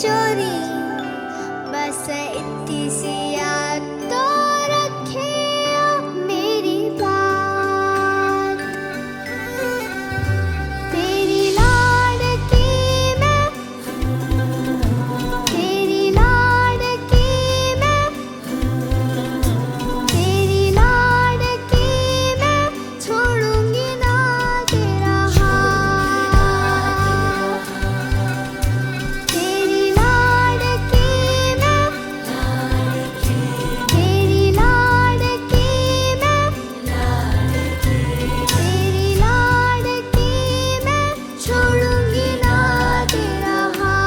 चोरी बस इतनी सी याद तो रखे मेरी बात। तेरी लाडकी मैं, तेरी लाडकी मैं, तेरी लाडकी मैं, छोड़ूंगी ना तेरा हाथ। तेरी लाडकी मैं, तेरी लाडकी मैं, तेरी लाडकी मैं, छोड़ूंगी ना तेरा हाथ।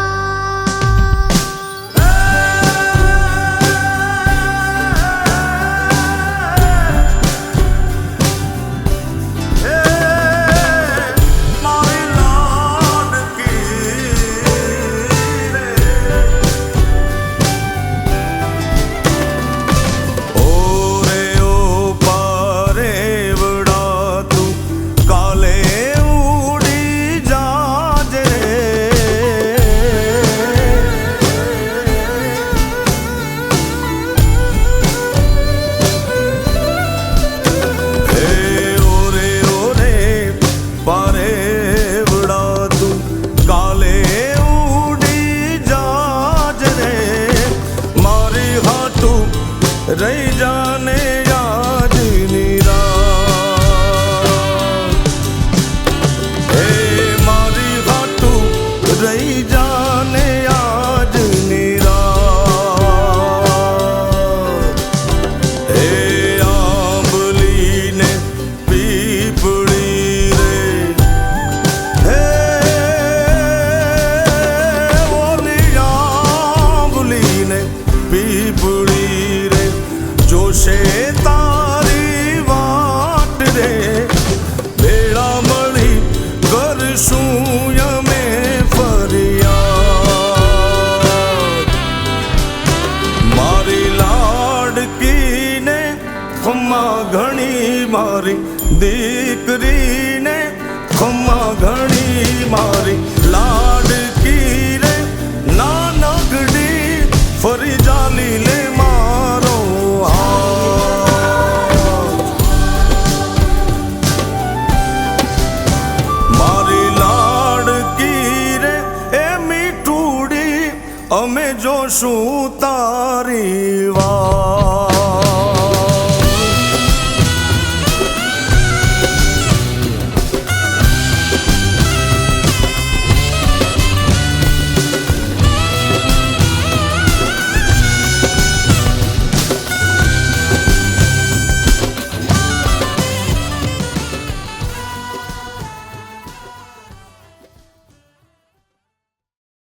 रही जाने आज निराश, हे मारी हाटू रही जाने आज निराश। हे आंबली ने पीपड़ी रे, हे ओली आंबली ने पीपड़ी जोशे तारी वाट रे, भेड़ा मળી કરશું અમે ફરિયાદ। મારી લાડકીને ખમ્મા ઘણી, મારી દીકરીને ખમ્મા ઘણી, મારી લાડકી રે નાનકડી ફરી જાલી લે મારો હાથ। મારી લાડકી રે એ મીઠુડી અમે જોશું તારી વાત।